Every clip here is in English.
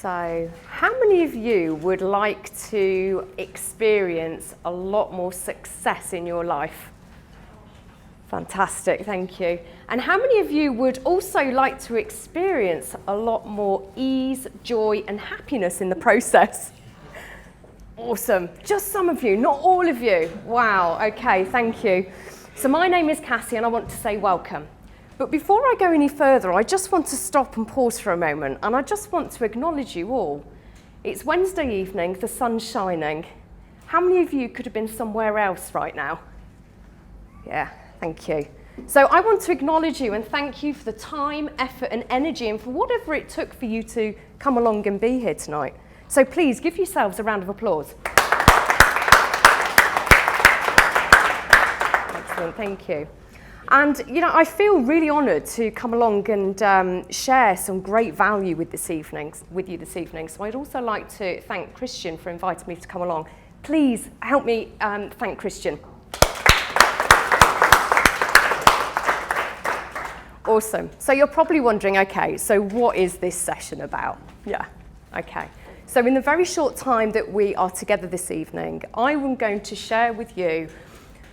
So, how many of you would like to experience a lot more success in your life? Fantastic, thank you. And how many of you would also like to experience a lot more ease, joy, and happiness in the process? Awesome. Just some of you, not all of you. Wow, okay, thank you. So my name is Cassie and I want to say welcome. But before I go any further, I just want to stop and pause for a moment, and I just want to acknowledge you all. It's Wednesday evening, the sun's shining. How many of you could have been somewhere else right now? Yeah, thank you. So I want to acknowledge you and thank you for the time, effort and energy and for whatever it took for you to come along and be here tonight. So please give yourselves a round of applause. Excellent, thank you. And, you know, I feel really honoured to come along and share some great value with you this evening. So I'd also like to thank Christian for inviting me to come along. Please help me thank Christian. Awesome. So you're probably wondering, okay, so what is this session about? Yeah, okay. So in the very short time that we are together this evening, I am going to share with you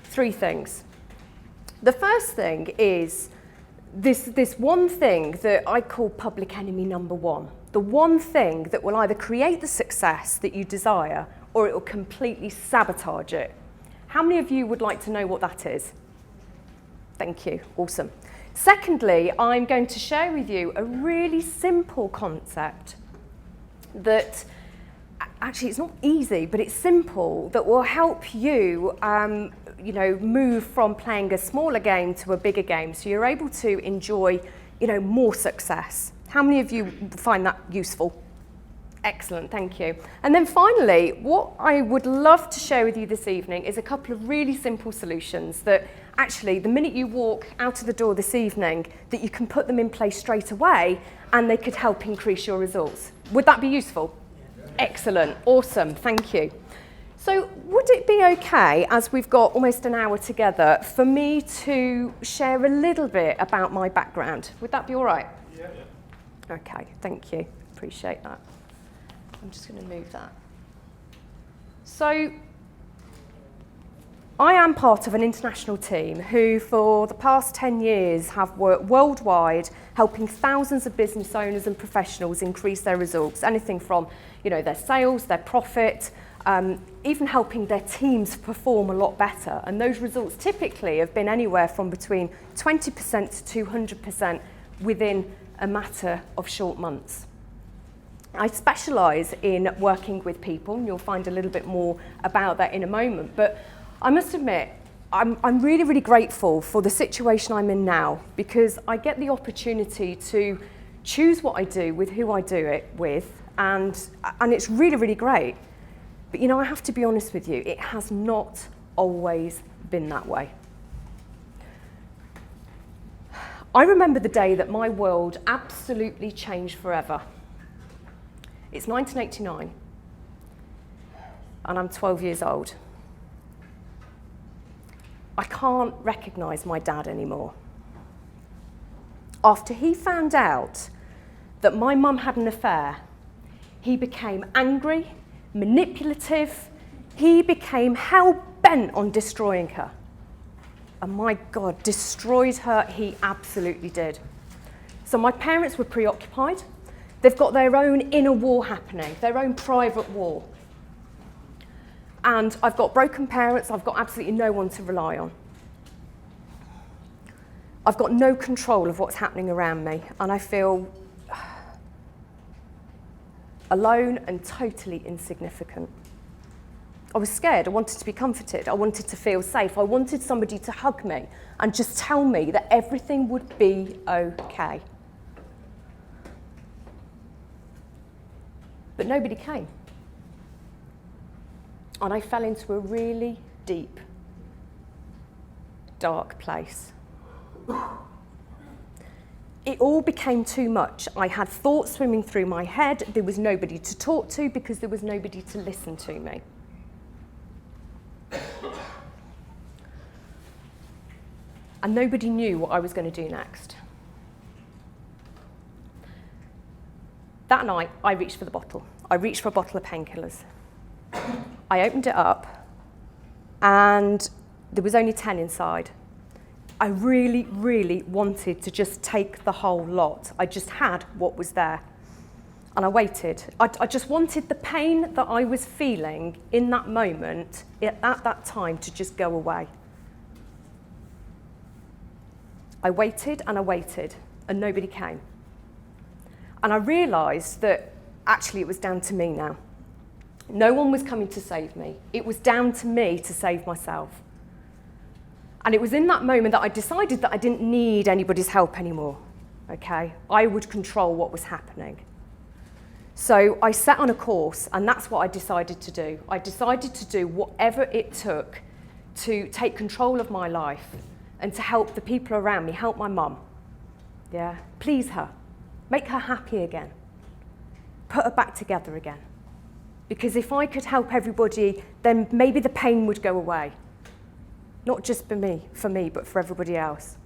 3 things. The first thing is this one thing that I call public enemy number 1. The one thing that will either create the success that you desire or it will completely sabotage it. How many of you would like to know what that is? Thank you. Awesome. Secondly, I'm going to share with you a really simple concept that actually it's not easy, but it's simple, that will help you move from playing a smaller game to a bigger game, so you're able to enjoy, more success. How many of you find that useful? Excellent, thank you. And then finally, what I would love to share with you this evening is a couple of really simple solutions that actually, the minute you walk out of the door this evening, that you can put them in place straight away and they could help increase your results. Would that be useful? Excellent, awesome, thank you. So would it be okay, as we've got almost an hour together, for me to share a little bit about my background? Would that be all right? Yeah. Okay, thank you, appreciate that. I'm just going to move that. So I am part of an international team who for the past 10 years have worked worldwide helping thousands of business owners and professionals increase their results, anything from their sales, their profit, even helping their teams perform a lot better. And those results typically have been anywhere from between 20% to 200% within a matter of short months. I specialise in working with people, and you'll find a little bit more about that in a moment. But I must admit, I'm really, really grateful for the situation I'm in now, because I get the opportunity to choose what I do with who I do it with, and it's really, really great. But I have to be honest with you, it has not always been that way. I remember the day that my world absolutely changed forever. It's 1989, and I'm 12 years old. I can't recognise my dad anymore. After he found out that my mum had an affair, he became angry, manipulative, he became hell-bent on destroying her. And my God, destroyed her, he absolutely did. So my parents were preoccupied. They've got their own inner war happening, their own private war. And I've got broken parents, I've got absolutely no one to rely on. I've got no control of what's happening around me, and I feel alone and totally insignificant. I was scared, I wanted to be comforted, I wanted to feel safe, I wanted somebody to hug me and just tell me that everything would be okay. But nobody came. And I fell into a really deep, dark place. It all became too much. I had thoughts swimming through my head. There was nobody to talk to because there was nobody to listen to me. And nobody knew what I was going to do next. That night, I reached for the bottle. I reached for a bottle of painkillers. I opened it up, and there was only 10 inside. I really, really wanted to just take the whole lot. I just had what was there. And I waited. I just wanted the pain that I was feeling in that moment, at that time, to just go away. I waited, and nobody came. And I realised that actually it was down to me now. No one was coming to save me. It was down to me to save myself. And it was in that moment that I decided that I didn't need anybody's help anymore, okay? I would control what was happening. So I set on a course, and that's what I decided to do. I decided to do whatever it took to take control of my life and to help the people around me, help my mum, yeah? Please her, make her happy again, put her back together again. Because if I could help everybody, then maybe the pain would go away. Not just for me, but for everybody else.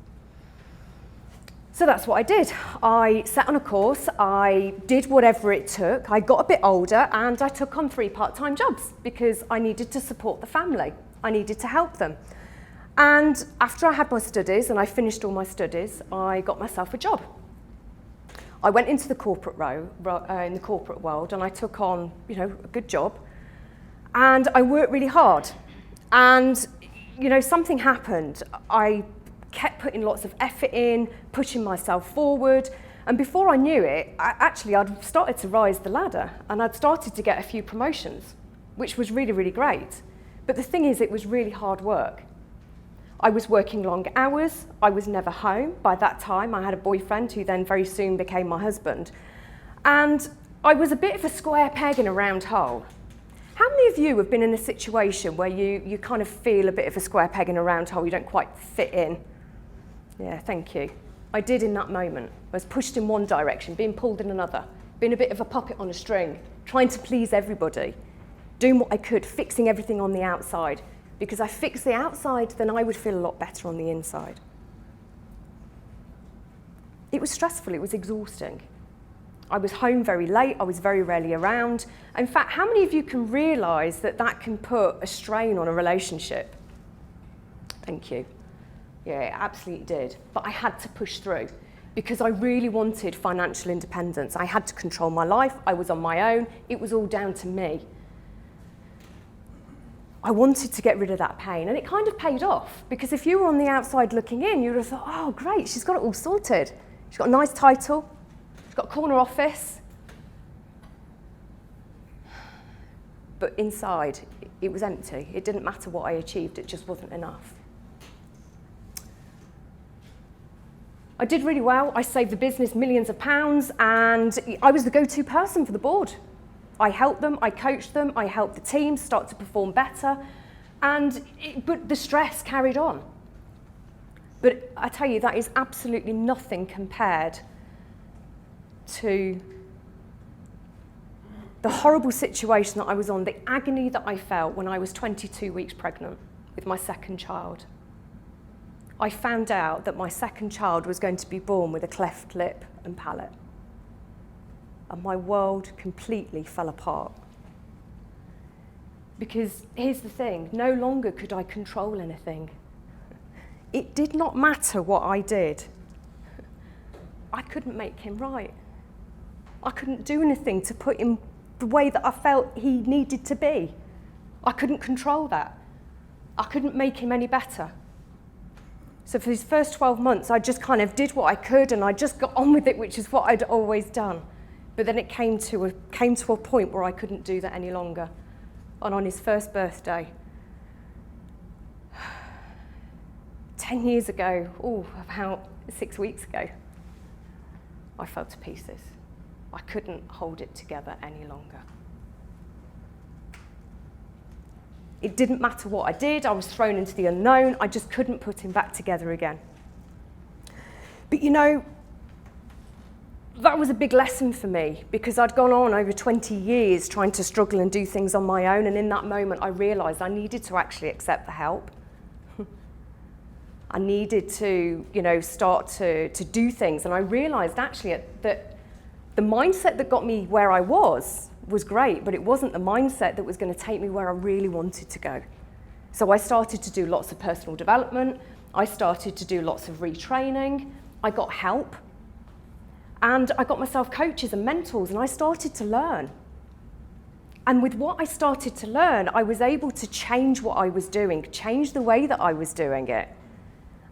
So that's what I did. I set on a course, I did whatever it took, I got a bit older, and I took on 3 part-time jobs because I needed to support the family. I needed to help them. And after I had my studies and I finished all my studies, I got myself a job. I went into the corporate in the corporate world, and I took on, a good job, and I worked really hard. And something happened. I kept putting lots of effort in, pushing myself forward, and before I knew it, I'd started to rise the ladder, and I'd started to get a few promotions, which was really, really great. But the thing is, it was really hard work. I was working long hours, I was never home. By that time, I had a boyfriend who then very soon became my husband. And I was a bit of a square peg in a round hole. How many of you have been in a situation where you kind of feel a bit of a square peg in a round hole, you don't quite fit in? Yeah, thank you. I did in that moment. I was pushed in one direction, being pulled in another, being a bit of a puppet on a string, trying to please everybody, doing what I could, fixing everything on the outside. Because I fixed the outside, then I would feel a lot better on the inside. It was stressful, it was exhausting. I was home very late, I was very rarely around. In fact, how many of you can realise that that can put a strain on a relationship? Thank you. Yeah, it absolutely did. But I had to push through because I really wanted financial independence. I had to control my life, I was on my own, it was all down to me. I wanted to get rid of that pain, and it kind of paid off, because if you were on the outside looking in, you would have thought, oh great, she's got it all sorted. She's got a nice title, she's got a corner office. But inside, it was empty. It didn't matter what I achieved, it just wasn't enough. I did really well. I saved the business millions of pounds, and I was the go-to person for the board. I helped them, I coached them, I helped the team start to perform better, but the stress carried on. But I tell you, that is absolutely nothing compared to the horrible situation that I was on, the agony that I felt when I was 22 weeks pregnant with my second child. I found out that my second child was going to be born with a cleft lip and palate. And my world completely fell apart. Because here's the thing, no longer could I control anything. It did not matter what I did. I couldn't make him right. I couldn't do anything to put him the way that I felt he needed to be. I couldn't control that. I couldn't make him any better. So for these first 12 months, I just kind of did what I could, and I just got on with it, which is what I'd always done. But then it came to a point where I couldn't do that any longer. And on his first birthday, 10 years ago, about 6 weeks ago, I fell to pieces. I couldn't hold it together any longer. It didn't matter what I did, I was thrown into the unknown, I just couldn't put him back together again. But that was a big lesson for me, because I'd gone on over 20 years trying to struggle and do things on my own, and in that moment I realised I needed to actually accept the help. I needed to, start to do things, and I realised actually that The mindset that got me where I was great, but it wasn't the mindset that was going to take me where I really wanted to go. So I started to do lots of personal development. I started to do lots of retraining. I got help. And I got myself coaches and mentors, and I started to learn. And with what I started to learn, I was able to change what I was doing, change the way that I was doing it.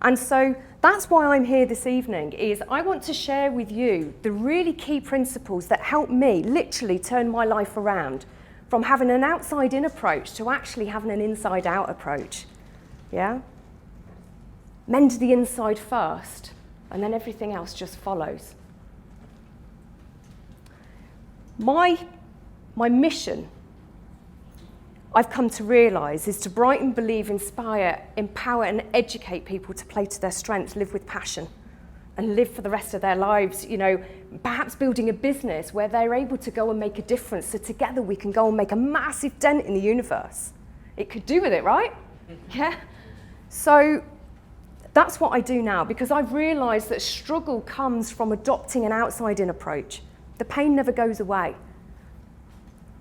And so that's why I'm here this evening, is I want to share with you the really key principles that help me literally turn my life around from having an outside-in approach to actually having an inside-out approach. Yeah? Mend the inside first, and then everything else just follows. My mission, I've come to realise, is to brighten, believe, inspire, empower and educate people to play to their strengths, live with passion and live for the rest of their lives, you know, perhaps building a business where they're able to go and make a difference, so together we can go and make a massive dent in the universe. It could do with it, right? Yeah? So that's what I do now, because I've realised that struggle comes from adopting an outside-in approach. The pain never goes away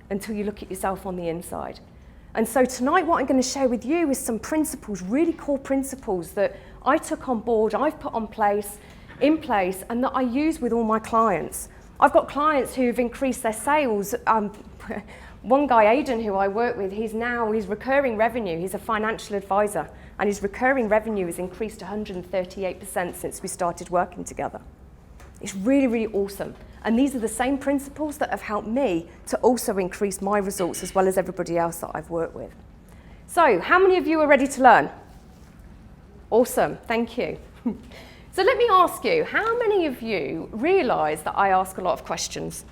until you look at yourself on the inside. And so tonight what I'm going to share with you is some principles, really core principles that I took on board, I've put in place, and that I use with all my clients. I've got clients who've increased their sales. One guy, Aidan, who I work with, he's recurring revenue, he's a financial advisor, and his recurring revenue has increased 138% since we started working together. It's really, really awesome. And these are the same principles that have helped me to also increase my results as well as everybody else that I've worked with. So, how many of you are ready to learn? Awesome, thank you. So let me ask you, how many of you realise that I ask a lot of questions?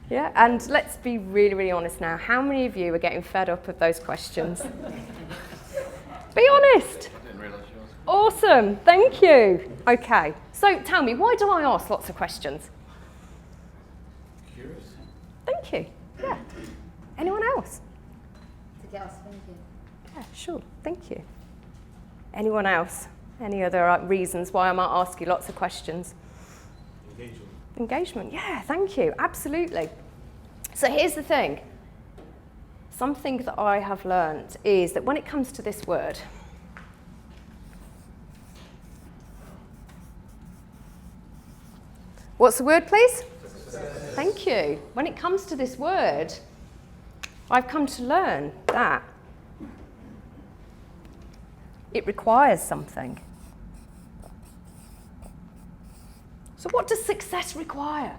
Yeah, and let's be really, really honest now. How many of you are getting fed up of those questions? Be honest. I didn't realise you asked. Awesome, thank you. Okay, so tell me, why do I ask lots of questions? Curious. Thank you. Yeah. Anyone else? To get us thinking. Yeah, sure. Thank you. Anyone else? Any other reasons why I might ask you lots of questions? Engagement. Engagement. Yeah, thank you. Absolutely. So here's the thing. Something that I have learned is that when it comes to this word, what's the word, please? Success. Thank you. When it comes to this word, I've come to learn that it requires something. So what does success require?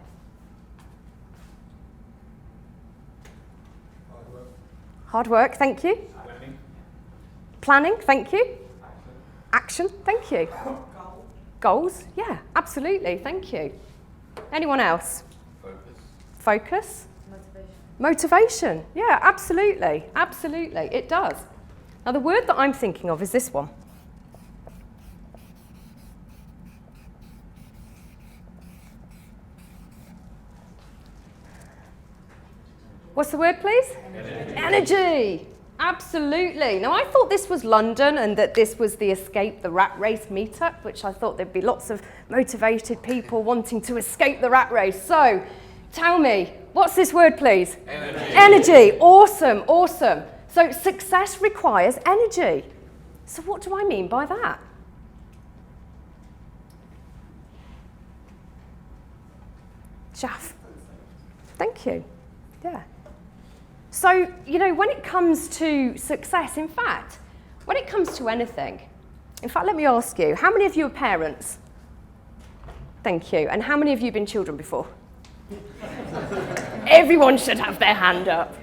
Hard work. Hard work, thank you. Planning. Planning, thank you. Action, thank you. Goals, yeah, absolutely, thank you. Anyone else? Focus. Focus. Motivation. Motivation, yeah, absolutely, absolutely, it does. Now the word that I'm thinking of is this one. What's the word, please? Energy. Energy. Absolutely. Now, I thought this was London and that this was the Escape the Rat Race meetup, which I thought there'd be lots of motivated people wanting to escape the rat race. So, tell me, what's this word, please? Energy. Energy. Awesome, awesome. So, success requires energy. So, what do I mean by that? Jaff. Thank you. Yeah. So, you know, when it comes to success, in fact, when it comes to anything, in fact, let me ask you, how many of you are parents? Thank you. And how many of you have been children before? Everyone should have their hand up.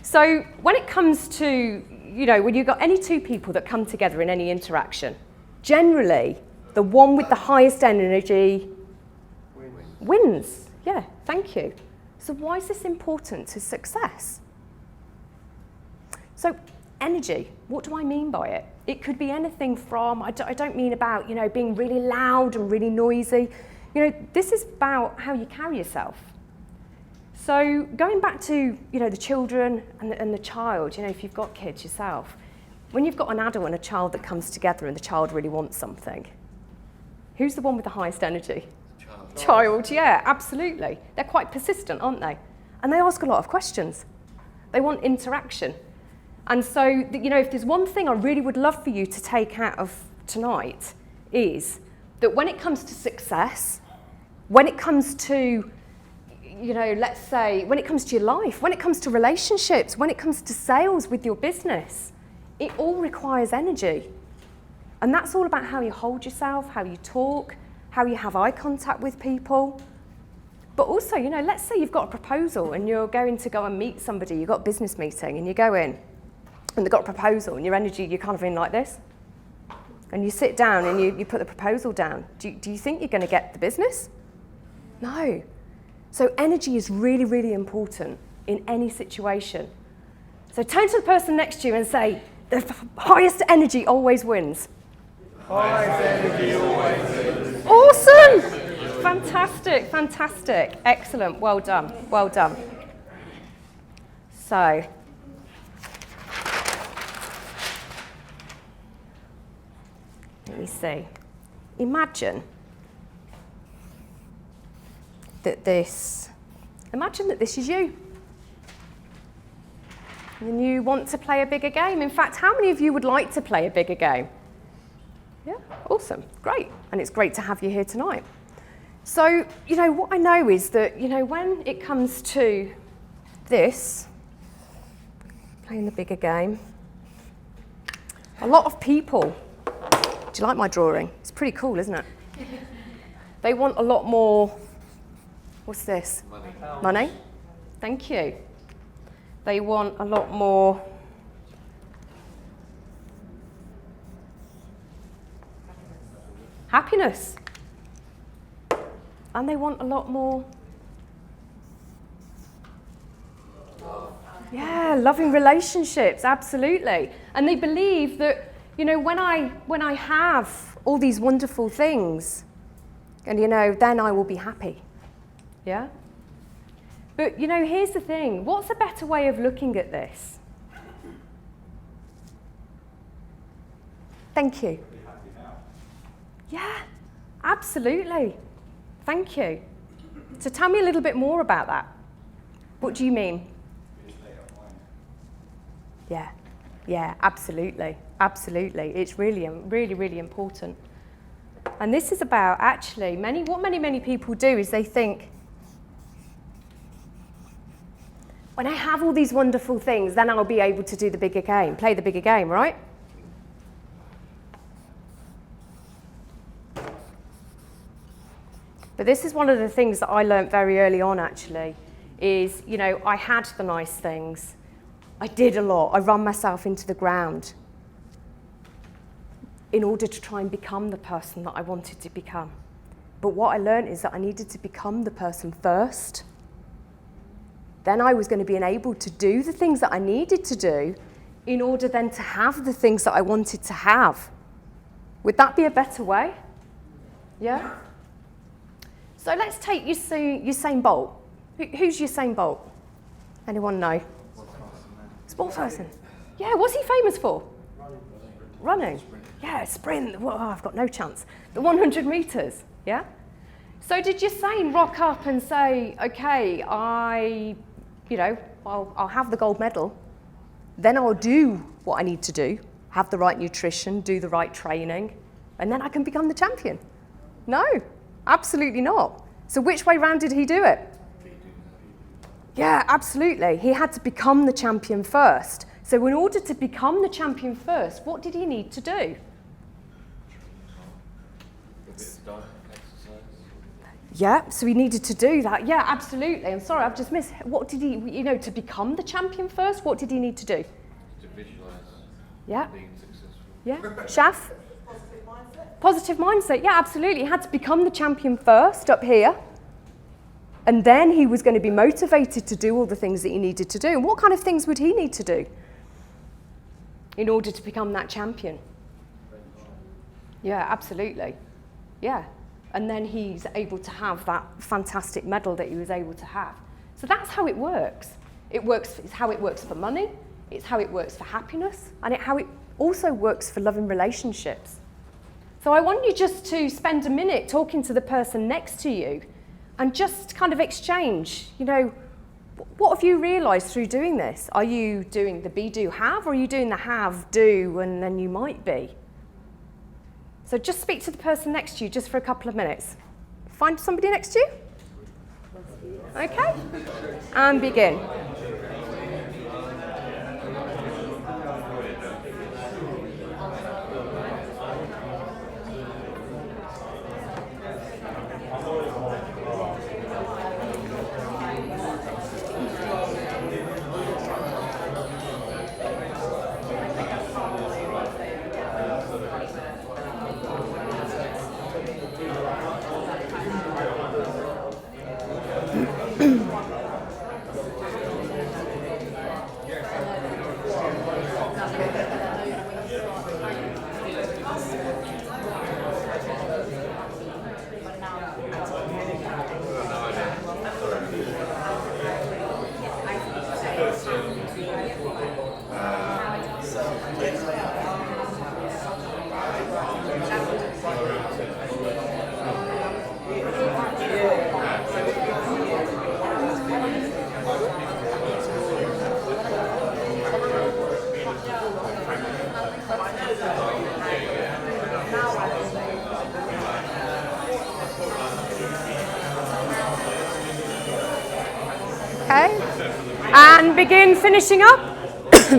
So, when it comes to, you know, when you've got any two people that come together in any interaction, generally, the one with the highest energy wins. Yeah, thank you. So why is this important to success? So energy, what do I mean by it? It could be anything from, I don't mean about, you know, being really loud and really noisy. You know, this is about how you carry yourself. So going back to, you know, the children and the child, you know, if you've got kids yourself, when you've got an adult and a child that comes together and the child really wants something, who's the one with the highest energy? child, yeah, absolutely. They're quite persistent, aren't they? And they ask a lot of questions. They want interaction. And so, you know, if there's one thing I really would love for you to take out of tonight is that when it comes to success, when it comes to, you know, let's say, when it comes to your life, when it comes to relationships, when it comes to sales with your business, it all requires energy. And that's all about how you hold yourself, how you talk, how you have eye contact with people. But also, you know, let's say you've got a proposal and you're going to go and meet somebody, you've got a business meeting and you go in and they've got a proposal and your energy, you're kind of in like this. And you sit down and you put the proposal down. Do you think you're going to get the business? No. So energy is really, really important in any situation. So turn to the person next to you and say, the highest energy always wins. Highest energy always wins. Awesome! Fantastic, fantastic. Excellent, well done, well done. So, let me see. Imagine that this is you. And you want to play a bigger game. In fact, how many of you would like to play a bigger game? Yeah, awesome, great. And it's great to have you here tonight. So, you know, what I know is that, you know, when it comes to this, playing the bigger game, a lot of people, do you like my drawing? It's pretty cool, isn't it? They want a lot more, what's this? Money. Money? Thank you. They want a lot more happiness. And they want a lot more, yeah, loving relationships, absolutely. And they believe that, you know, when I have all these wonderful things, and, you know, then I will be happy, yeah? But, you know, here's the thing. What's a better way of looking at this? Thank you. Yeah, absolutely. Thank you. So tell me a little bit more about that. What do you mean? Yeah, absolutely, absolutely. It's really, really, really important. And this is about actually what many people do is they think, when I have all these wonderful things, then I'll be able to do the bigger game, play the bigger game, right? But this is one of the things that I learned very early on, actually, is, you know, I had the nice things. I did a lot. I run myself into the ground in order to try and become the person that I wanted to become. But what I learned is that I needed to become the person first. Then I was going to be able to do the things that I needed to do in order then to have the things that I wanted to have. Would that be a better way? Yeah? So let's take Usain Bolt. Who's Usain Bolt? Anyone know? Sports person. Yeah, what's he famous for? Running. Yeah, sprint. Well, I've got no chance. The 100 meters, yeah? So did Usain rock up and say, okay, I'll have the gold medal, then I'll do what I need to do, have the right nutrition, do the right training, and then I can become the champion? No. Absolutely not. So which way round did he do it? Yeah, absolutely. He had to become the champion first. So in order to become the champion first, what did he need to do? Yeah, so he needed to do that. Yeah, absolutely. I'm sorry, I've just missed. What did he, to become the champion first, what did he need to do? To visualize being successful. Yeah, Shaf? Positive mindset, yeah, absolutely. He had to become the champion first up here. And then he was going to be motivated to do all the things that he needed to do. And what kind of things would he need to do in order to become that champion? Yeah, absolutely. Yeah. And then he's able to have that fantastic medal that he was able to have. So that's how it works. It's how it works for money, it's how it works for happiness, and how it also works for loving relationships. So I want you just to spend a minute talking to the person next to you and just kind of exchange, what have you realised through doing this? Are you doing the be, do, have, or are you doing the have, do, and then you might be? So just speak to the person next to you just for a couple of minutes. Find somebody next to you. Okay. And begin. Okay, and begin finishing up. That's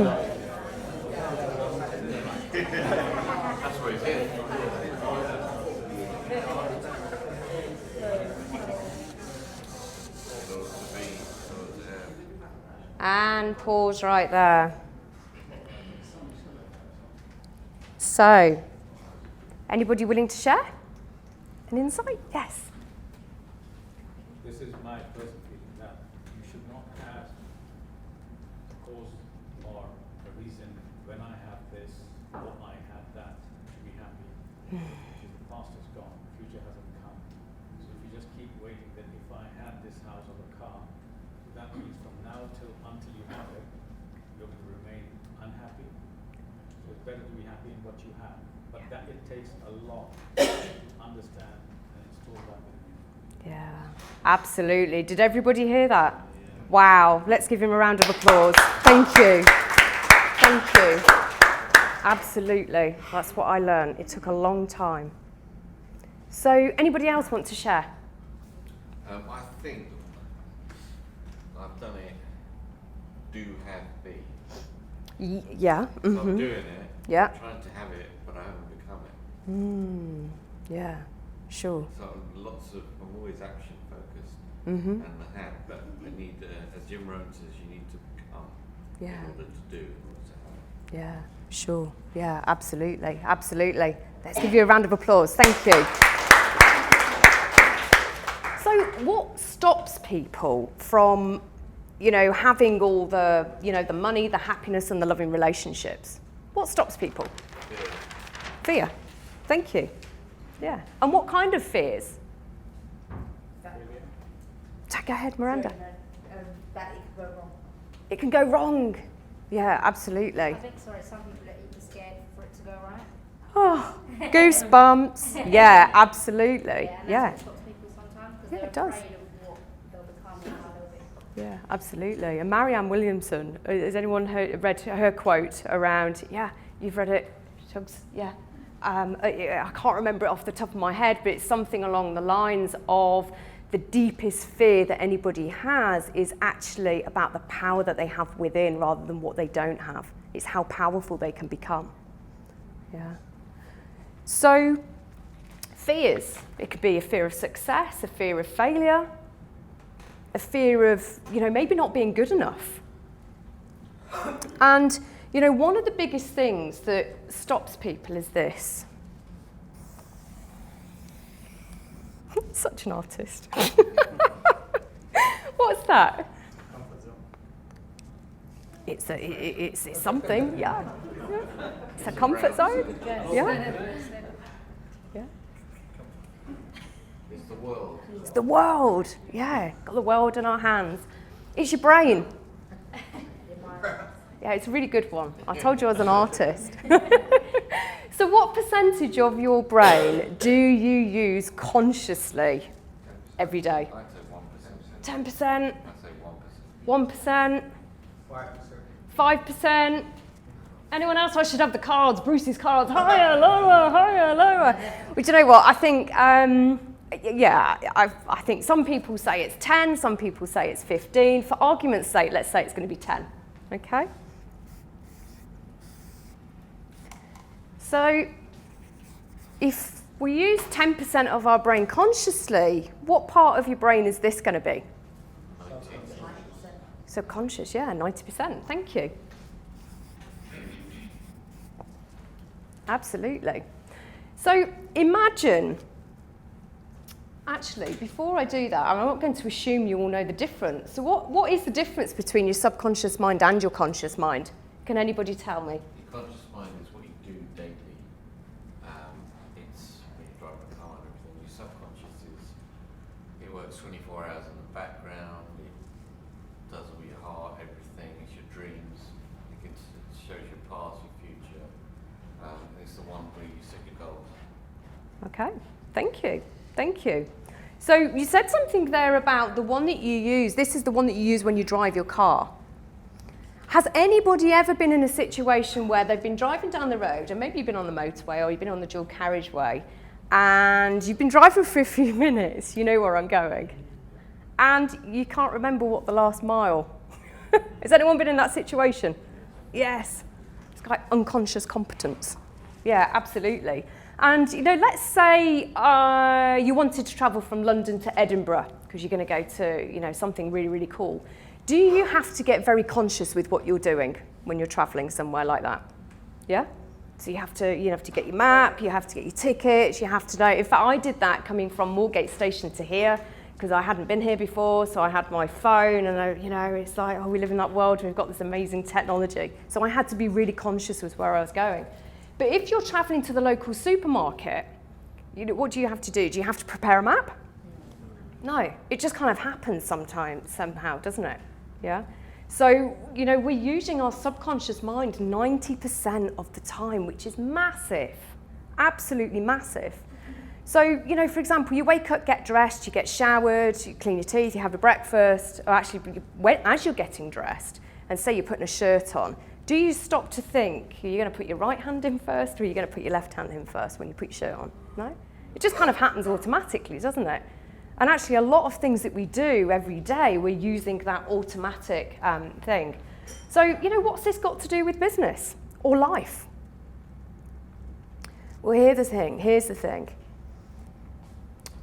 what it is. And pause right there. So, anybody willing to share an insight? Yes. This is my personal feeling that you should not have a cause or a reason when I have this or I have that to be happy. Because the past is gone, the future hasn't come. So if you just keep waiting that if I had this house or a car, that means from now until you have it, you're going to remain unhappy. So it's better to be happy in what you have. But that it takes a lot to understand and install that within you. Yeah, absolutely. Did everybody hear that? Yeah. Wow, let's give him a round of applause. Thank you. Thank you. Absolutely, that's what I learned. It took a long time. So, anybody else want to share? I think I've done it, do, have, be. Yeah. So I'm doing it, Yeah. I'm trying to have it, but I haven't become it. Yeah, sure. So I'm always action focused and the have, but I need, as Jim Rohn says, you need to become in order to do, in order to have. Yeah, sure. Yeah, absolutely, absolutely. Let's give you a round of applause. Thank you. So what stops people from, having all the, the money, the happiness and the loving relationships? What stops people? Fear. Thank you. Yeah. And what kind of fears? Go ahead, Miranda. That it could go wrong. It can go wrong. Yeah, absolutely. I think, some people are even scared for it to go right. Oh, goosebumps. Yeah, absolutely. Yeah. And that's what stops people sometimes because they're it does. afraid of what they'll become and how they'll be. Yeah, absolutely. And Marianne Williamson, has anyone read her quote around, yeah, you've read it, Chugs, yeah. I can't remember it off the top of my head, but it's something along the lines of the deepest fear that anybody has is actually about the power that they have within rather than what they don't have. It's how powerful they can become. Yeah. So, fears. It could be a fear of success, a fear of failure, a fear of, maybe not being good enough. And, one of the biggest things that stops people is this. Such an artist. What's that? Comfort zone. It's something, yeah. It's a comfort zone. Yeah. Yeah. It's the world. It's the world. Yeah, got the world in our hands. It's your brain. Yeah, it's a really good one. I told you I was an artist. So what percentage of your brain do you use consciously every day? I'd say 1%. 10%? I'd say 1%. 1%? 5%? Anyone else? I should have the cards, Bruce's cards. Higher, lower, higher, lower. Well, do you know what? I think, I think some people say it's 10, some people say it's 15. For argument's sake, let's say it's going to be 10. Okay? So if we use 10% of our brain consciously, what part of your brain is this going to be? 90%. Subconscious, yeah, 90%. Thank you. Absolutely. So imagine, actually, before I do that, I'm not going to assume you all know the difference. So what is the difference between your subconscious mind and your conscious mind? Can anybody tell me? Your conscious mind is what you do daily. It's when you drive a car and everything. Your subconscious it works 24 hours in the background. It does all your heart, everything. It's your dreams. It shows your past, your future. It's the one where you set your goals. Okay, thank you, thank you. So you said something there about the one that you use. This is the one that you use when you drive your car. Has anybody ever been in a situation where they've been driving down the road, and maybe you've been on the motorway or you've been on the dual carriageway, and you've been driving for a few minutes, you know where I'm going, and you can't remember what the last mile? Has anyone been in that situation? Yes. It's like unconscious competence. Yeah, absolutely. And let's say you wanted to travel from London to Edinburgh because you're going to go to something really, really cool. Do you have to get very conscious with what you're doing when you're traveling somewhere like that? Yeah? So you have to get your map, you have to get your tickets, you have to know. In fact, I did that coming from Moorgate Station to here because I hadn't been here before, so I had my phone, and it's like, oh, we live in that world, we've got this amazing technology. So I had to be really conscious with where I was going. But if you're traveling to the local supermarket, what do you have to do? Do you have to prepare a map? No, it just kind of happens somehow, doesn't it? Yeah. So, we're using our subconscious mind 90% of the time, which is massive, absolutely massive. So, for example, you wake up, get dressed, you get showered, you clean your teeth, you have a breakfast, or actually, as you're getting dressed, and say you're putting a shirt on, do you stop to think, are you going to put your right hand in first, or are you going to put your left hand in first when you put your shirt on? No? It just kind of happens automatically, doesn't it? And actually, a lot of things that we do every day, we're using that automatic thing. So, what's this got to do with business or life? Well, here's the thing.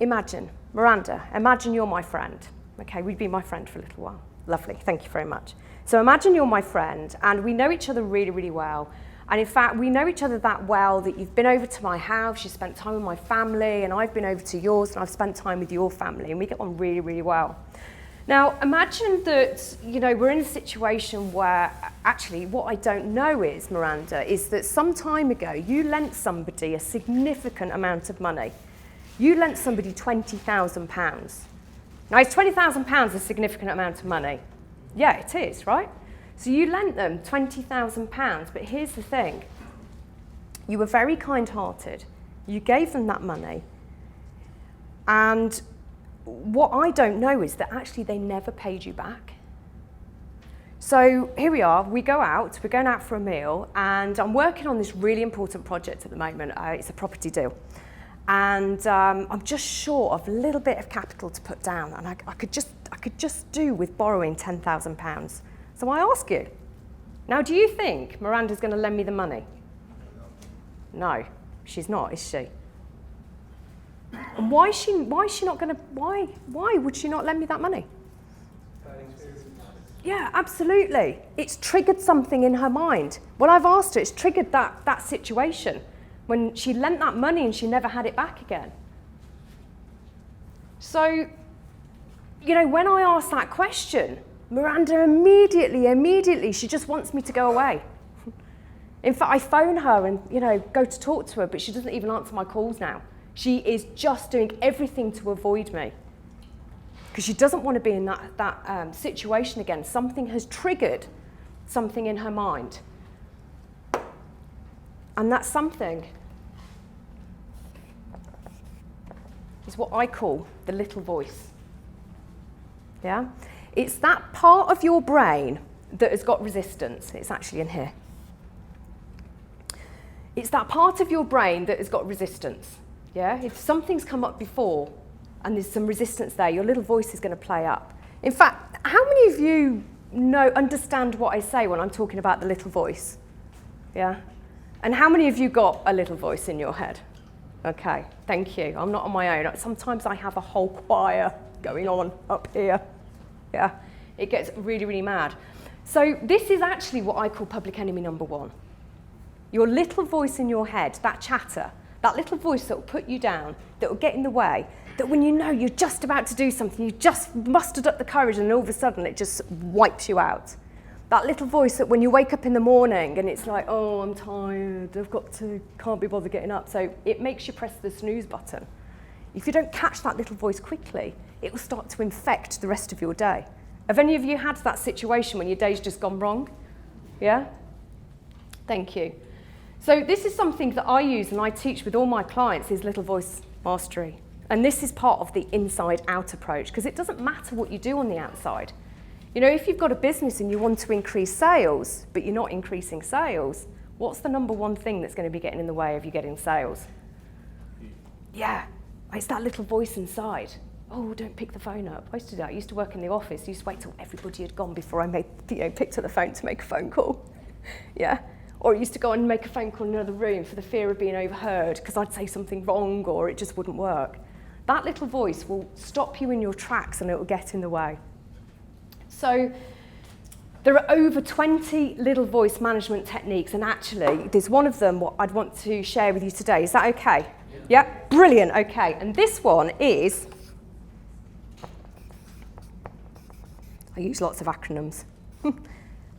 Imagine, Miranda, imagine you're my friend. Okay, we'd be my friend for a little while. Lovely, thank you very much. So imagine you're my friend, and we know each other really, really well. And in fact, we know each other that well that you've been over to my house, you spent time with my family, and I've been over to yours, and I've spent time with your family, and we get on really, really well. Now, imagine that, we're in a situation where, actually, what I don't know is, Miranda, is that some time ago, you lent somebody a significant amount of money. You lent somebody £20,000. Now, is £20,000 a significant amount of money? Yeah, it is, right? So you lent them £20,000, but here's the thing. You were very kind-hearted. You gave them that money. And what I don't know is that actually they never paid you back. So here we are, we're going out for a meal, and I'm working on this really important project at the moment. It's a property deal. And I'm just short of a little bit of capital to put down, and I could just do with borrowing £10,000. So I ask you, now do you think Miranda's going to lend me the money? No, she's not, is she? And why would she not lend me that money? Yeah, absolutely. It's triggered something in her mind. Well, I've asked her, it's triggered that situation when she lent that money and she never had it back again. So, when I ask that question, Miranda immediately, she just wants me to go away. In fact, I phone her and, go to talk to her, but she doesn't even answer my calls now. She is just doing everything to avoid me because she doesn't want to be in that situation again. Something has triggered something in her mind. And that something is what I call the little voice. Yeah? It's that part of your brain that has got resistance. It's actually in here. It's that part of your brain that has got resistance. Yeah? If something's come up before and there's some resistance there, your little voice is going to play up. In fact, how many of you understand what I say when I'm talking about the little voice? Yeah? And how many of you got a little voice in your head? Okay, thank you. I'm not on my own. Sometimes I have a whole choir going on up here. Yeah, it gets really, really mad. So this is actually what I call public enemy number one. Your little voice in your head, that chatter, that little voice that will put you down, that will get in the way, that when you know you're just about to do something, you just mustered up the courage and all of a sudden it just wipes you out. That little voice that when you wake up in the morning and it's like, oh, I'm tired, can't be bothered getting up. So it makes you press the snooze button. If you don't catch that little voice quickly, it will start to infect the rest of your day. Have any of you had that situation when your day's just gone wrong? Yeah? Thank you. So this is something that I use and I teach with all my clients is little voice mastery. And this is part of the inside-out approach because it doesn't matter what you do on the outside. You know, if you've got a business and you want to increase sales, but you're not increasing sales, what's the number one thing that's going to be getting in the way of you getting sales? Yeah, it's that little voice inside. Oh, don't pick the phone up. I used to do that. I used to work in the office. I used to wait till everybody had gone before I picked up the phone to make a phone call. Yeah. Or I used to go and make a phone call in another room for the fear of being overheard because I'd say something wrong or it just wouldn't work. That little voice will stop you in your tracks and it will get in the way. So there are over 20 little voice management techniques, and actually there's one of them what I'd want to share with you today. Is that okay? Yeah? Brilliant, okay. And this one is, I use lots of acronyms.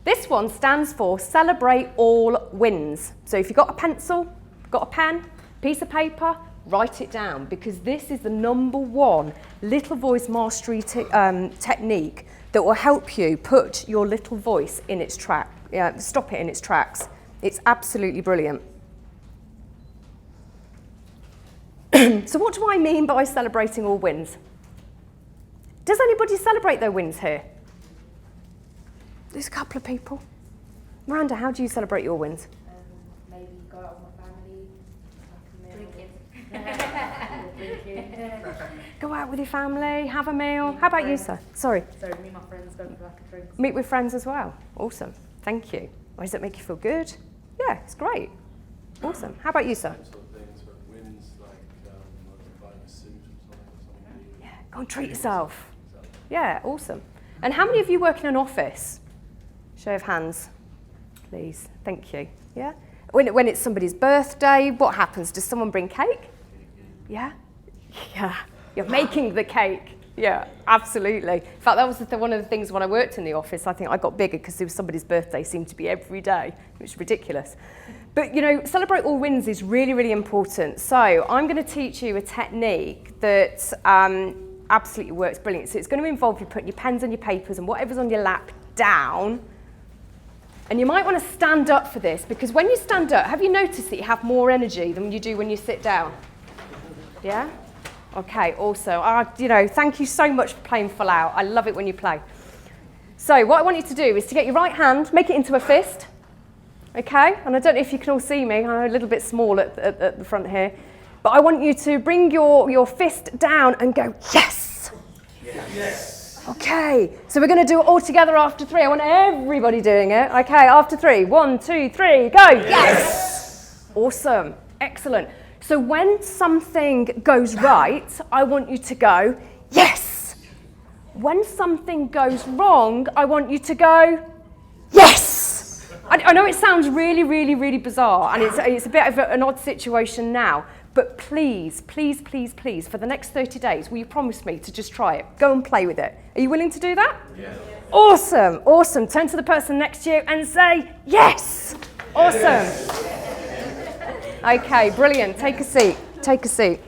This one stands for Celebrate All Wins. So if you've got a pencil, got a pen, piece of paper, write it down because this is the number one little voice mastery technique that will help you put your little voice in its track, stop it in its tracks. It's absolutely brilliant. So what do I mean by celebrating all wins? Does anybody celebrate their wins here? There's a couple of people. Miranda, how do you celebrate your wins? Maybe go out with my family, drinking. Go out with your family, have a meal. How about you, sir? Sorry. So me and my friends go for like a drink. Meet with friends as well. Awesome. Thank you. Why does it make you feel good? Yeah, it's great. Awesome. How about you, sir? Sort of things, but wins like buying a suit or something. Yeah, go and treat yourself. Yeah, awesome. And how many of you work in an office? Show of hands, please. Thank you. Yeah? When it's somebody's birthday, what happens? Does someone bring cake? Yeah? Yeah. You're making the cake. Yeah, absolutely. In fact, that was one of the things when I worked in the office. I think I got bigger because it was somebody's birthday seemed to be every day. It was ridiculous. But, you know, celebrate all wins is really, really important. So I'm going to teach you a technique that absolutely works brilliant. So it's going to involve you putting your pens and your papers and whatever's on your lap down. And you might want to stand up for this because when you stand up, have you noticed that you have more energy than you do when you sit down? Yeah? Okay, also, thank you so much for playing full out. I love it when you play. So what I want you to do is to get your right hand, make it into a fist. Okay? And I don't know if you can all see me. I'm a little bit small at the front here. But I want you to bring your fist down and go, yes! Yes. Okay, so we're going to do it all together after 3. I want everybody doing it. Okay, after 3. 1, 2, 3, go! Yes! Awesome. Excellent. So when something goes right, I want you to go, yes! When something goes wrong, I want you to go, yes! I know it sounds really, really, really bizarre, and it's a bit of an odd situation now, but please, please, please, please, for the next 30 days, will you promise me to just try it? Go and play with it. Are you willing to do that? Yes. Awesome, awesome. Turn to the person next to you and say, yes! Awesome. Yes. Okay, brilliant. Take a seat. Take a seat.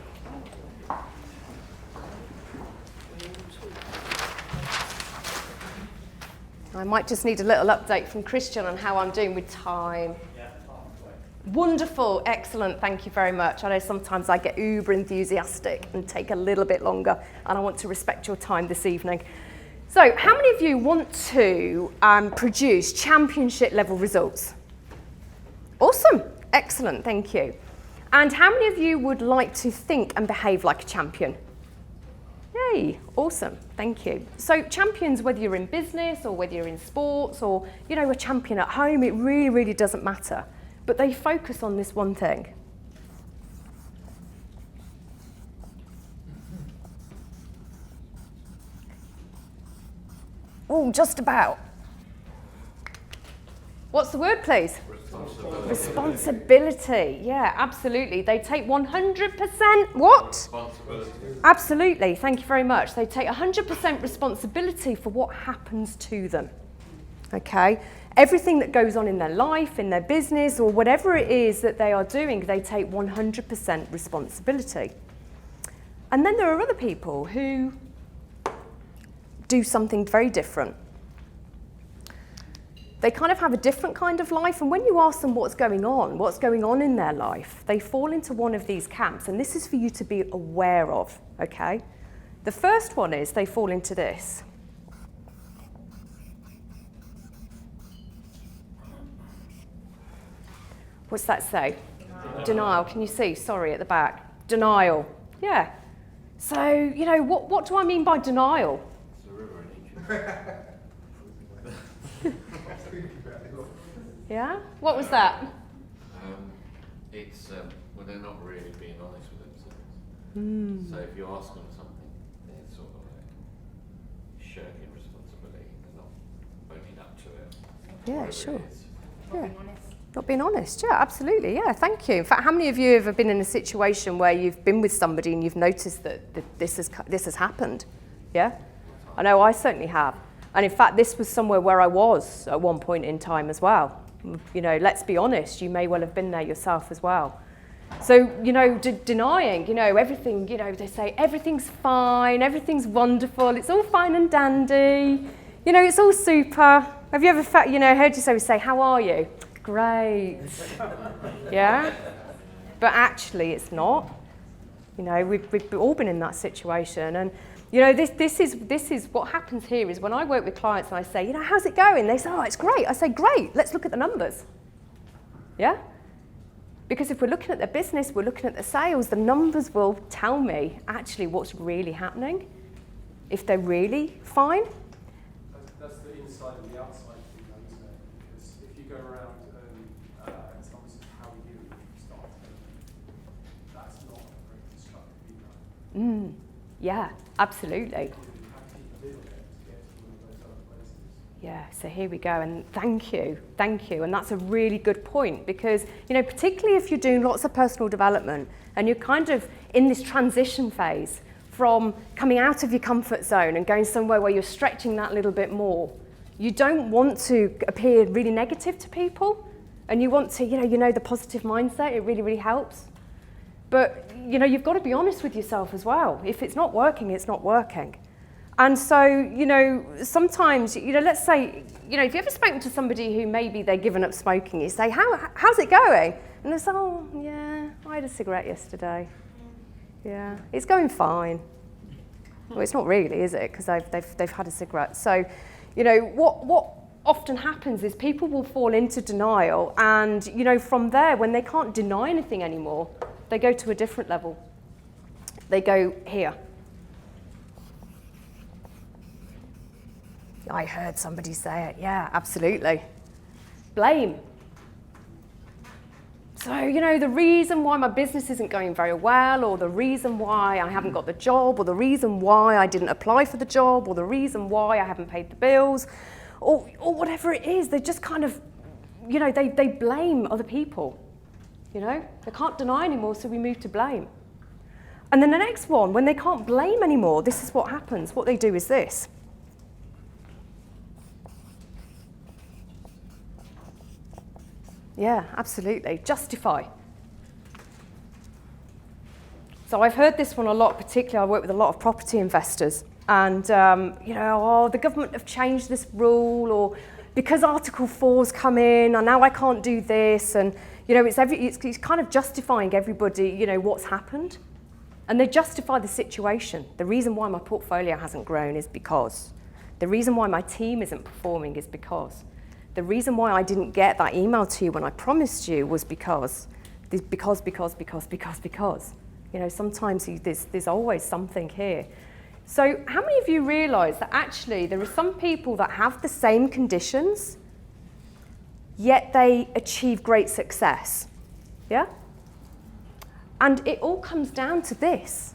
I might just need a little update from Christian on how I'm doing with time. Wonderful, excellent, thank you very much. I know sometimes I get uber enthusiastic and take a little bit longer, and I want to respect your time this evening. So, how many of you want to produce championship level results? Awesome, excellent, thank you. And how many of you would like to think and behave like a champion? Yay, awesome, thank you. So champions, whether you're in business or whether you're in sports or, you know, a champion at home, it really, really doesn't matter. But they focus on this one thing. Oh, just about. What's the word, please? Responsibility. Responsibility, yeah, absolutely. They take 100%, what? Responsibility. Absolutely, thank you very much. They take 100% responsibility for what happens to them, okay? Everything that goes on in their life, in their business, or whatever it is that they are doing, they take 100% responsibility. And then there are other people who do something very different. They kind of have a different kind of life, and when you ask them what's going on in their life, they fall into one of these camps, and this is for you to be aware of, okay? The first one is they fall into this. What's that say? Denial. Can you see? Sorry, at the back. Denial. Yeah. So, you know, what do I mean by denial? It's a river in Egypt. Yeah? What was that? It's well, they're not really being honest with themselves. So if you ask them something, they're sort of like shirking responsibility. They're not owning up to it. Yeah, whatever sure. it is. Yeah. Not being honest, yeah, absolutely, yeah, thank you. In fact, how many of you have ever been in a situation where you've been with somebody and you've noticed that this has happened? Yeah? I know I certainly have. And in fact, this was somewhere where I was at one point in time as well. You know, let's be honest, you may well have been there yourself as well. So, you know, denying, you know, everything, you know, they say everything's fine, everything's wonderful, it's all fine and dandy, you know, it's all super. Have you ever heard yourself say, how are you? Great. Yeah? But actually it's not. You know, we've all been in that situation, and you know, this is what happens here is when I work with clients and I say, you know, how's it going? They say, oh, it's great. I say, great, let's look at the numbers. Yeah? Because if we're looking at their business, we're looking at the sales, the numbers will tell me actually what's really happening, if they're really fine. That's the inside and the outside thing, though, isn't it? Because if you go around and someone says, how are you? And you start to, that's not a very constructive feedback. Yeah, absolutely. You have to keep doing it to get to one of those other places. Yeah, so here we go, and thank you, and that's a really good point because, you know, particularly if you're doing lots of personal development and you're kind of in this transition phase from coming out of your comfort zone and going somewhere where you're stretching that little bit more, you don't want to appear really negative to people, and you want to, you know, the positive mindset, it really, really helps. But, you know, you've got to be honest with yourself as well. If it's not working, it's not working. And so, you know, sometimes, you know, let's say, you know, if you've ever spoken to somebody who maybe they're given up smoking, you say, how's it going? And they say, oh, yeah, I had a cigarette yesterday. Yeah, it's going fine. Well, it's not really, is it? Because they've had a cigarette. So, you know, what often happens is people will fall into denial, and, you know, from there, when they can't deny anything anymore, they go to a different level. They go here. I heard somebody say it. Yeah, absolutely. Blame. So, you know, the reason why my business isn't going very well, or the reason why I haven't got the job, or the reason why I didn't apply for the job, or the reason why I haven't paid the bills, or whatever it is, they just kind of, you know, they blame other people. You know, they can't deny anymore, so we move to blame. And then the next one, when they can't blame anymore, this is what happens. What they do is this. Yeah, absolutely. Justify. So I've heard this one a lot, particularly I work with a lot of property investors. And, you know, oh, the government have changed this rule, or because Article 4's come in, and now I can't do this. And, You know, it's kind of justifying everybody, you know, what's happened. And they justify the situation. The reason why my portfolio hasn't grown is because. The reason why my team isn't performing is because. The reason why I didn't get that email to you when I promised you was because. Because. You know, sometimes there's always something here. So how many of you realise that actually there are some people that have the same conditions, yet they achieve great success? Yeah? And it all comes down to this.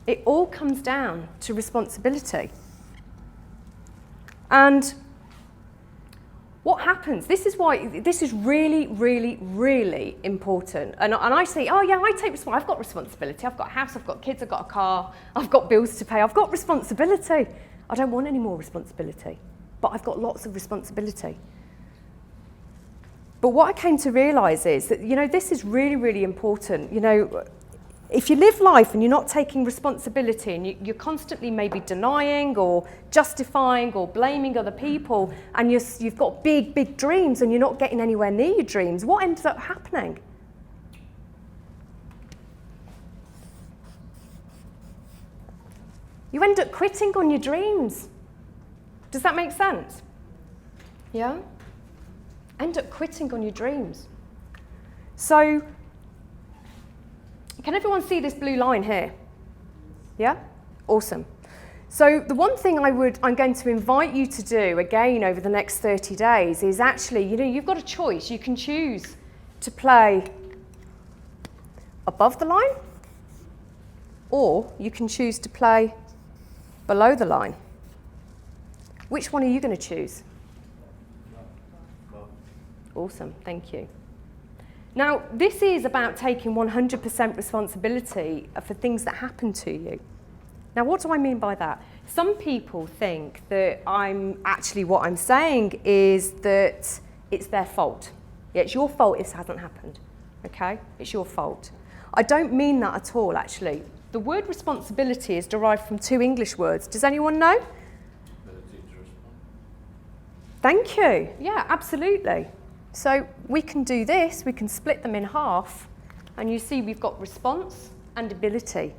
It all comes down to responsibility. And what happens? This is why this is really, really, really important. And I say, oh yeah, I take responsibility. I've got responsibility. I've got a house, I've got kids, I've got a car, I've got bills to pay. I've got responsibility. I don't want any more responsibility, but I've got lots of responsibility. But what I came to realise is that, you know, this is really, really important. You know, if you live life and you're not taking responsibility and you're constantly maybe denying or justifying or blaming other people, and you've got big, big dreams and you're not getting anywhere near your dreams, what ends up happening? You end up quitting on your dreams. Does that make sense? Yeah? End up quitting on your dreams. So, can everyone see this blue line here? Yeah? Awesome. So the one thing I'm going to invite you to do again over the next 30 days is actually, you know, you've got a choice. You can choose to play above the line, or you can choose to play below the line. Which one are you going to choose? Awesome, thank you. Now, this is about taking 100% responsibility for things that happen to you. Now, what do I mean by that? Some people think that what I'm saying is that it's their fault. Yeah, it's your fault this hasn't happened, okay? It's your fault. I don't mean that at all, actually. The word responsibility is derived from two English words. Does anyone know? Ability to respond. Thank you. Yeah, absolutely. So we can do this, we can split them in half, and you see we've got response and ability.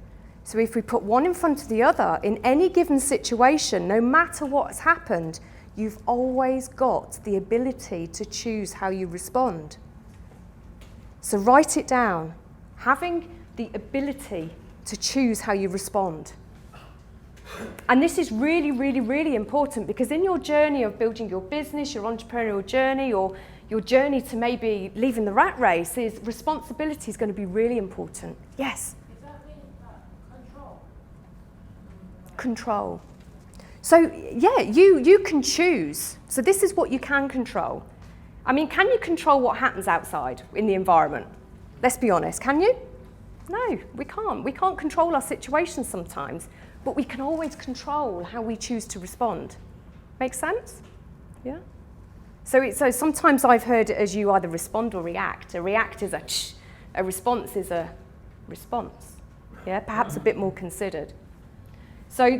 So if we put one in front of the other, in any given situation, no matter what's happened, you've always got the ability to choose how you respond. So write it down. Having the ability to choose how you respond. And this is really, really, really important, because in your journey of building your business, your entrepreneurial journey, or your journey to maybe leaving the rat race, is responsibility is going to be really important. Yes? Does that mean control? Control. So yeah, you can choose. So this is what you can control. I mean, can you control what happens outside in the environment? Let's be honest, can you? No, we can't. We can't control our situations sometimes, but we can always control how we choose to respond. Make sense? Yeah? So sometimes I've heard it as you either respond or react. A react is a response is a response. Yeah, perhaps a bit more considered. So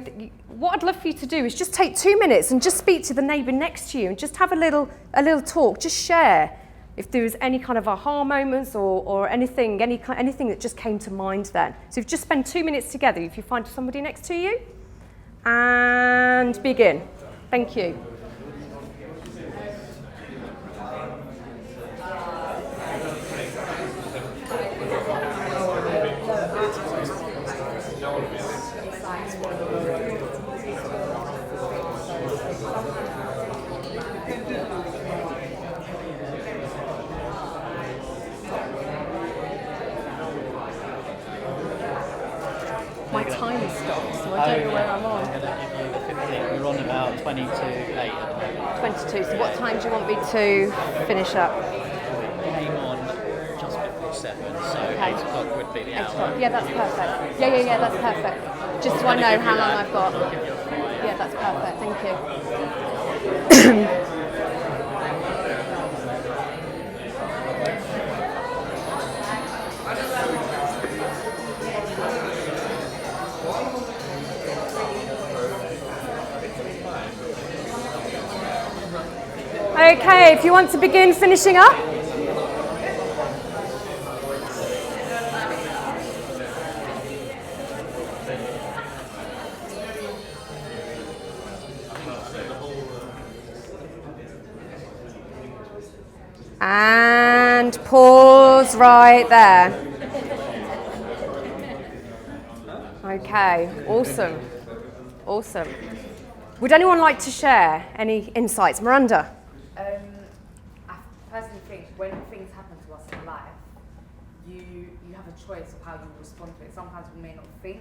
what I'd love for you to do is just take 2 minutes and just speak to the neighbour next to you and just have a little talk. Just share if there was any kind of aha moments or anything that just came to mind then. So if you just spend 2 minutes together, if you find somebody next to you, and begin. Thank you. My time stopped, so I don't know where I'm on. I'm going to give you the 15. We're on about 20 to 8 at the moment. 22, so what time do you want me to finish up? We came on just before 7, so Okay. 8 o'clock would be the 8 hour. o'clock. Yeah, that's perfect. Yeah, that's perfect. Just so I know how long I've got. I'll give you a 5. Yeah, that's perfect. Thank you. Okay, if you want to begin finishing up. And pause right there. Okay, awesome. Awesome. Would anyone like to share any insights? Miranda? I personally think when things happen to us in life, you have a choice of how you respond to it. Sometimes we may not think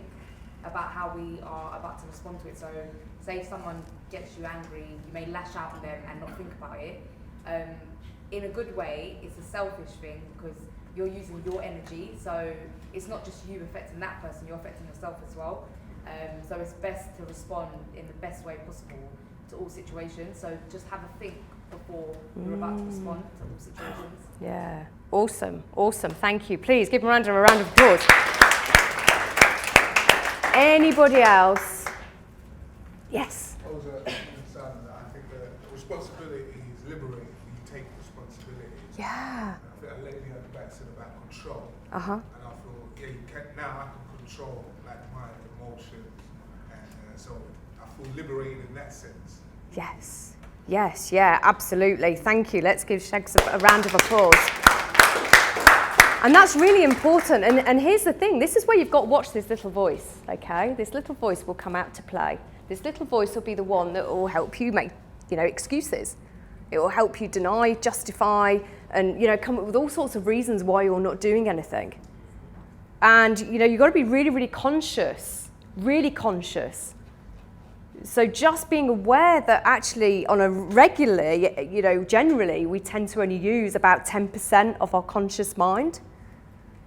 about how we are about to respond to it. So say if someone gets you angry, you may lash out on them and not think about it. In a good way, it's a selfish thing because you're using your energy. So it's not just you affecting that person, you're affecting yourself as well. So it's best to respond in the best way possible to all situations. So just have a think before you're about to respond to all situations. Yeah, awesome, awesome. Thank you. Please give Miranda a round of applause. Anybody else? Yes. I was concerned that I think the responsibility is liberating. You take responsibility. Yeah. And I think a lady at the back said about control. Uh-huh. And I feel, yeah, you can now I can control like my emotions, and so I feel liberated in that sense. Yes. Yes, yeah, absolutely. Thank you. Let's give Shags a round of applause. And that's really important. And here's the thing. This is where you've got to watch this little voice, okay? This little voice will come out to play. This little voice will be the one that will help you make, excuses. It will help you deny, justify, and, come up with all sorts of reasons why you're not doing anything. And, you've got to be really, really conscious, really conscious. So just being aware that actually on a regularly, generally we tend to only use about 10% of our conscious mind.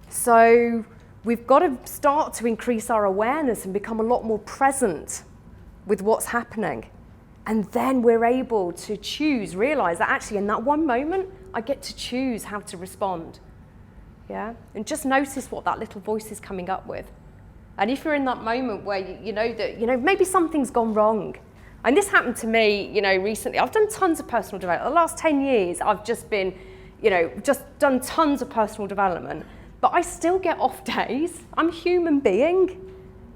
So we've got to start to increase our awareness and become a lot more present with what's happening. And then we're able to realize that actually in that one moment, I get to choose how to respond. Yeah? And just notice what that little voice is coming up with. And if you're in that moment where you know that, maybe something's gone wrong. And this happened to me, recently. I've done tons of personal development. The last 10 years, I've just been, just done tons of personal development. But I still get off days. I'm a human being.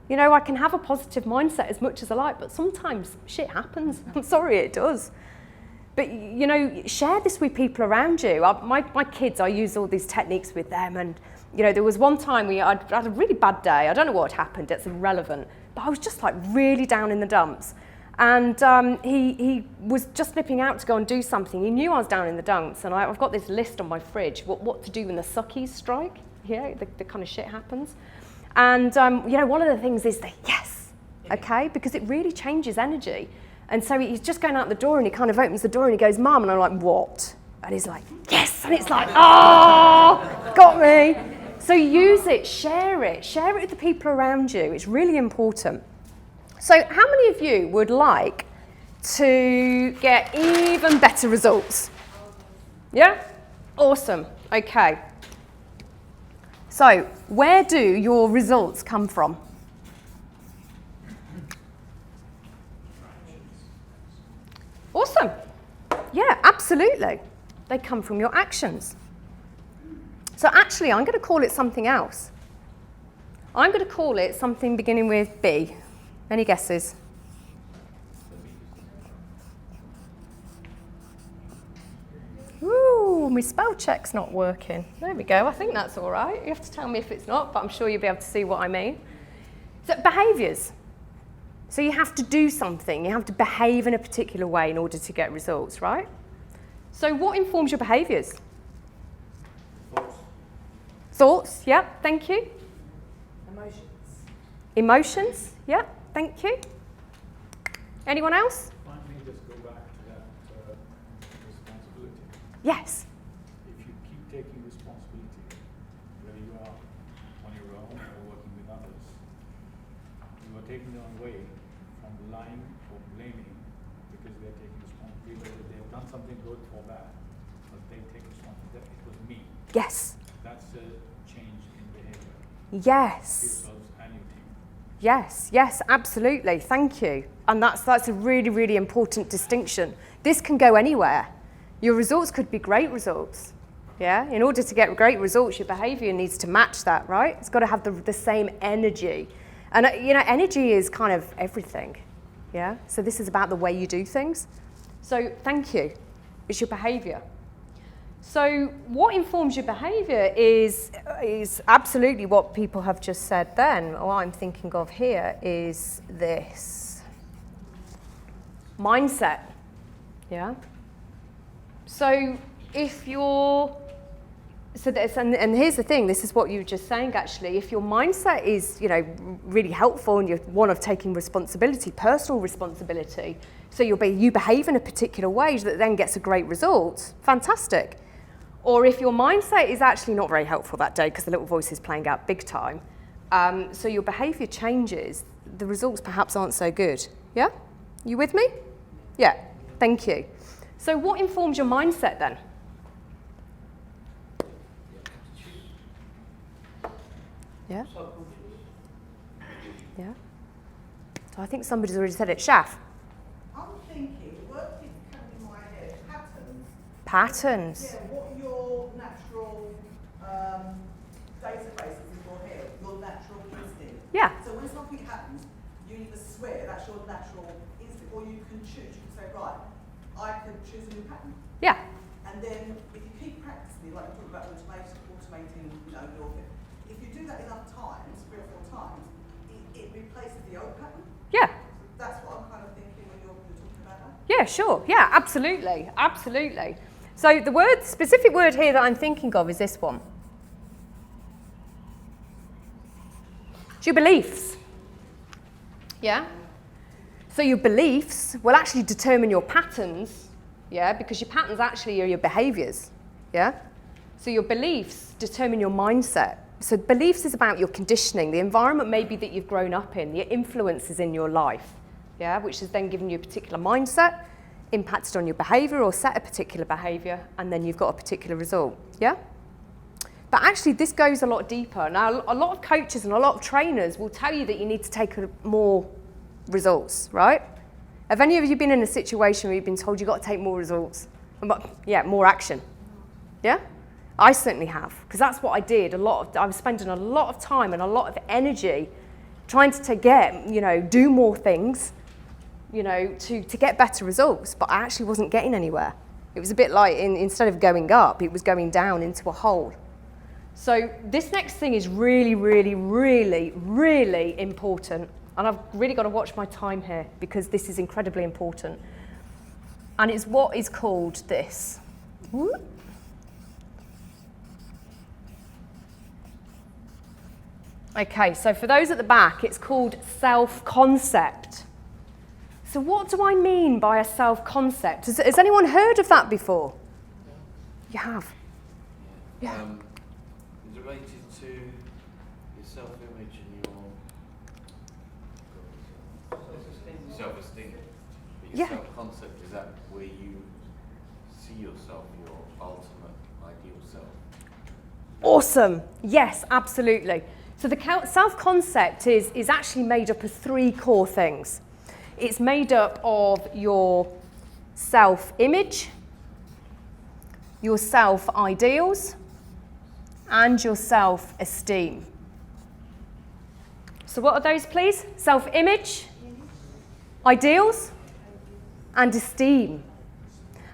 I can have a positive mindset as much as I like, but sometimes shit happens. I'm sorry, it does. But, share this with people around you. My kids, I use all these techniques with them. And, there was one time I'd had a really bad day. I don't know what had happened. It's irrelevant. But I was just like really down in the dumps. And he was just nipping out to go and do something. He knew I was down in the dumps. And I've got this list on my fridge, what to do when the suckies strike. The kind of shit happens. And, one of the things is the yes, okay? Because it really changes energy. And so he's just going out the door and he kind of opens the door and he goes, Mum, and I'm like, what? And he's like, yes, and it's like, oh, got me. So use it, share it with the people around you. It's really important. So how many of you would like to get even better results? Yeah? Awesome, okay. So where do your results come from? Awesome. Yeah, absolutely. They come from your actions. So actually, I'm going to call it something else. I'm going to call it something beginning with B. Any guesses? Ooh, my spell check's not working. There we go. I think that's all right. You have to tell me if it's not, but I'm sure you'll be able to see what I mean. So behaviours. So you have to do something. You have to behave in a particular way in order to get results, right? So what informs your behaviours? Thoughts, yeah, thank you. Emotions, yeah, thank you. Anyone else? Let me just go back to that responsibility. Yes. If you keep taking responsibility, whether you are on your own or working with others, you are taking them away from lying or blaming because they are taking responsibility, whether they have done something good or bad, but they take responsibility. It was me. Yes. That's a change in behavior. Yes. Yourselves and your team. Yes, yes, absolutely. Thank you. And that's a really, really important distinction. This can go anywhere. Your results could be great results. Yeah. In order to get great results, your behaviour needs to match that, right? It's got to have the same energy. And energy is kind of everything. Yeah. So this is about the way you do things. So thank you. It's your behaviour. So what informs your behaviour is absolutely what people have just said then. What I'm thinking of here is this. Mindset, yeah? So if you're, and here's the thing, this is what you were just saying actually, if your mindset is, really helpful and you're one of taking responsibility, personal responsibility, so you behave in a particular way that then gets a great result, fantastic. Or if your mindset is actually not very helpful that day because the little voice is playing out big time, so your behaviour changes, the results perhaps aren't so good. Yeah? You with me? Yeah, thank you. So what informs your mindset then? Yeah? Yeah? So I think somebody's already said it. Shaf? I'm thinking, what keeps coming in my head? Patterns. Patterns. Yeah, what your natural databases in your head, your natural instinct. Yeah. So when something happens, you either swear that's your natural instinct, or you can choose. You can say, right, I can choose a new pattern. Yeah. And then if you keep practicing, like you talk about automating, your thing. If you do that enough times, 3 or 4 times, it replaces the old pattern. Yeah. That's what I'm kind of thinking when you're talking about that. Yeah, sure. Yeah, absolutely. Absolutely. So the specific word here that I'm thinking of is this one. It's your beliefs. Yeah? So your beliefs will actually determine your patterns, yeah, because your patterns actually are your behaviours, yeah? So your beliefs determine your mindset. So beliefs is about your conditioning, the environment maybe that you've grown up in, the influences in your life, yeah, which has then given you a particular mindset, impacted on your behaviour or set a particular behaviour, and then you've got a particular result, yeah? But actually this goes a lot deeper. Now a lot of coaches and a lot of trainers will tell you that you need to take more results, right? Have any of you been in a situation where you've been told you've got to take more results? Yeah, more action, yeah? I certainly have, because that's what I did. I was spending a lot of time and a lot of energy trying to do more things, to get better results, but I actually wasn't getting anywhere. It was a bit like instead of going up, it was going down into a hole. So this next thing is really, really, really, really important, and I've really got to watch my time here because this is incredibly important. And it's what is called this. Whoop. Okay, so for those at the back, it's called self-concept. So what do I mean by a self-concept? Has anyone heard of that before? You have? Yeah. Is it related to your self-image and your self-esteem? But your self-concept, is that where you see yourself, your ultimate ideal self? Awesome. Yes, absolutely. So the self-concept is actually made up of 3 core things. It's made up of your self-image, your self-ideals, and your self-esteem. So what are those, please? Self-image, ideals, and esteem.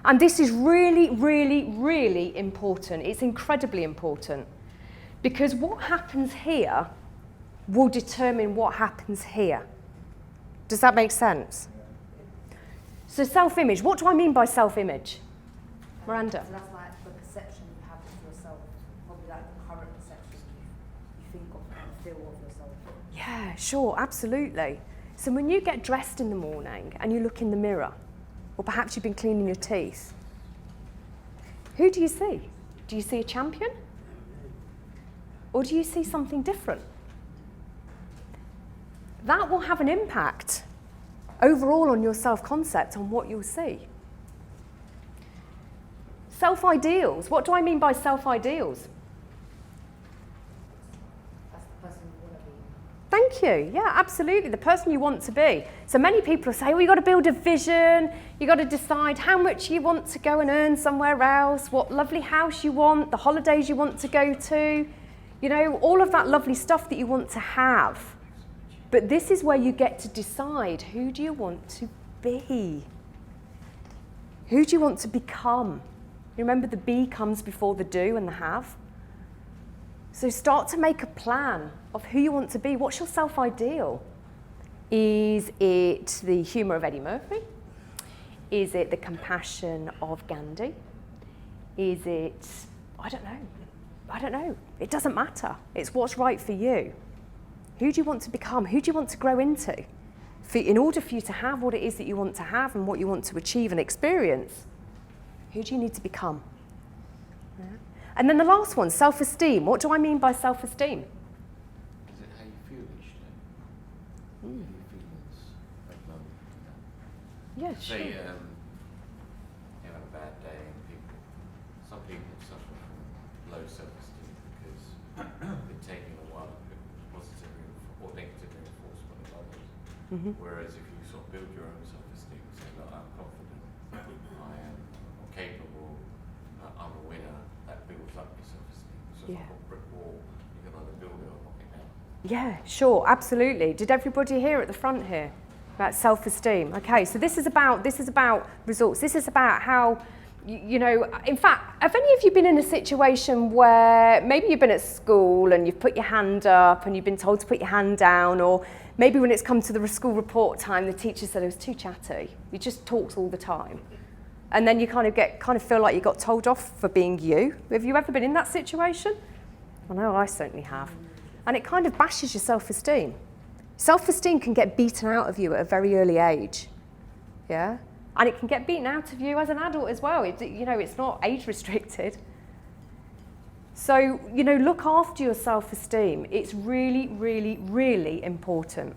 And this is really, really, really important. It's incredibly important. Because what happens here will determine what happens here. Does that make sense? So self-image, what do I mean by self-image? Miranda? So that's like the perception you have of yourself, probably like the current perception you think of and feel of yourself. Yeah, sure, absolutely. So when you get dressed in the morning and you look in the mirror, or perhaps you've been cleaning your teeth, who do you see? Do you see a champion? Or do you see something different? That will have an impact overall on your self-concept, on what you'll see. Self-ideals. What do I mean by self-ideals? That's the person you want to be. Thank you. Yeah, absolutely. The person you want to be. So many people say, well, you've got to build a vision. You've got to decide how much you want to go and earn somewhere else, what lovely house you want, the holidays you want to go to, all of that lovely stuff that you want to have. But this is where you get to decide, who do you want to be? Who do you want to become? You remember the be comes before the do and the have. So start to make a plan of who you want to be. What's your self-ideal? Is it the humour of Eddie Murphy? Is it the compassion of Gandhi? Is it, I don't know. It doesn't matter. It's what's right for you. Who do you want to become? Who do you want to grow into? In order for you to have what it is that you want to have and what you want to achieve and experience, who do you need to become? Yeah. And then the last one, self-esteem. What do I mean by self-esteem? Is it how you feel each day? Your feelings at the moment? Yeah, sure. Say, you have a bad day and some people suffer from low self-esteem because they're taking a while to put positive or negative reinforcement of others. Whereas if you sort of build your own self-esteem, say, look, I'm confident, I am capable, I'm a winner, that builds up your self-esteem. So it's like a brick wall, you can either build it or knock it down. Yeah, sure, absolutely. Did everybody hear at the front here about self-esteem? Okay, so this is about results. This is about how, you know, in fact, have any of you been in a situation where maybe you've been at school and you've put your hand up and you've been told to put your hand down, or maybe when it's come to the school report time, the teacher said it was too chatty. You just talked all the time. And then you kind of feel like you got told off for being you. Have you ever been in that situation? I know I certainly have. And it kind of bashes your self-esteem. Self-esteem can get beaten out of you at a very early age. Yeah? And it can get beaten out of you as an adult as well. It's not age restricted. So, look after your self-esteem. It's really, really, really important.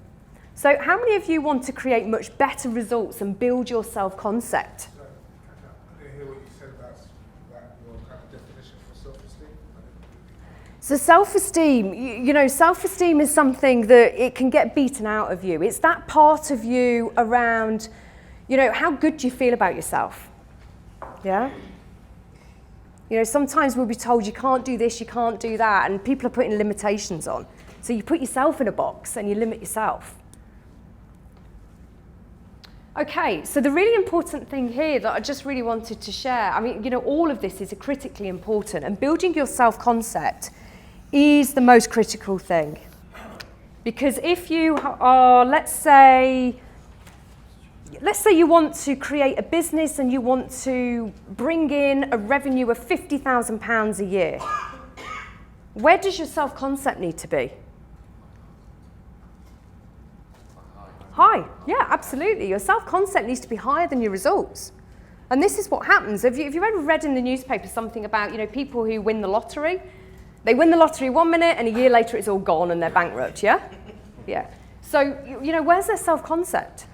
So how many of you want to create much better results and build your self-concept? I didn't hear what you said about your kind of definition for self-esteem. So self-esteem, self-esteem is something that it can get beaten out of you. It's that part of you around, how good do you feel about yourself? Yeah? Sometimes we'll be told you can't do this, you can't do that, and people are putting limitations on. So you put yourself in a box and you limit yourself. Okay, so the really important thing here that I just really wanted to share, all of this is critically important, and building your self-concept is the most critical thing. Because if you are, let's say you want to create a business and you want to bring in a revenue of £50,000 a year, where does your self-concept need to be? High, yeah, absolutely. Your self-concept needs to be higher than your results. And this is what happens. Have you ever read in the newspaper something about, people who win the lottery? They win the lottery 1 minute and a year later it's all gone and they're bankrupt, yeah? Yeah. So, where's their self-concept?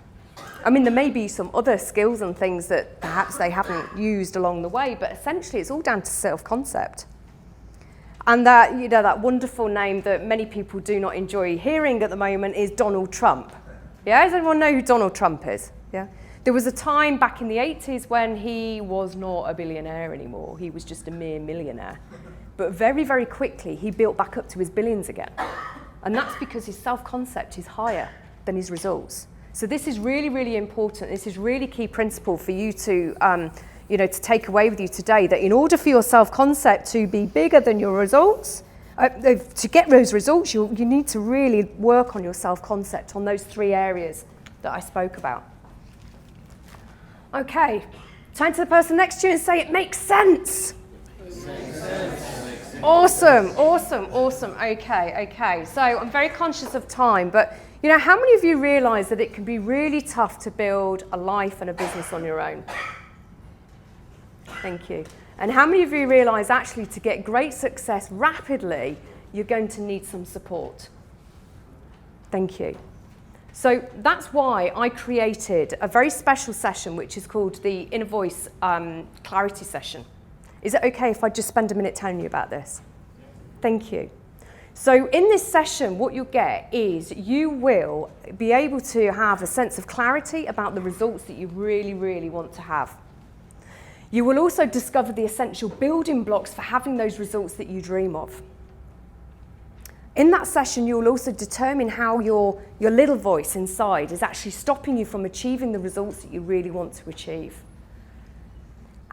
There may be some other skills and things that perhaps they haven't used along the way, but essentially it's all down to self-concept. And that, that wonderful name that many people do not enjoy hearing at the moment is Donald Trump. Yeah, does anyone know who Donald Trump is? Yeah. There was a time back in the 80s when he was not a billionaire anymore. He was just a mere millionaire. But very, very quickly, he built back up to his billions again. And that's because his self-concept is higher than his results. So this is really, really important. This is really key principle for you to, to take away with you today, that in order for your self-concept to be bigger than your results, to get those results, you need to really work on your self-concept on those 3 areas that I spoke about. Okay, turn to the person next to you and say, it makes sense. Awesome. Okay. So I'm very conscious of time, but how many of you realise that it can be really tough to build a life and a business on your own? Thank you. And how many of you realise actually to get great success rapidly, you're going to need some support? Thank you. So that's why I created a very special session which is called the Inner Voice Clarity Session. Is it okay if I just spend a minute telling you about this? Thank you. So in this session, what you'll get is you will be able to have a sense of clarity about the results that you really, really want to have. You will also discover the essential building blocks for having those results that you dream of. In that session, you'll also determine how your little voice inside is actually stopping you from achieving the results that you really want to achieve.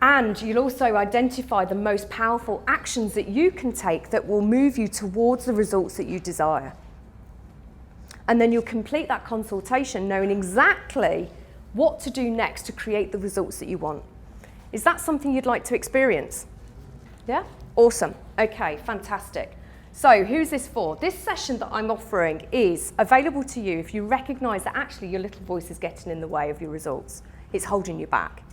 And you'll also identify the most powerful actions that you can take that will move you towards the results that you desire. And then you'll complete that consultation knowing exactly what to do next to create the results that you want. Is that something you'd like to experience? Yeah? Awesome. Okay, fantastic. So who's this for? This session that I'm offering is available to you if you recognise that actually your little voice is getting in the way of your results. It's holding you back.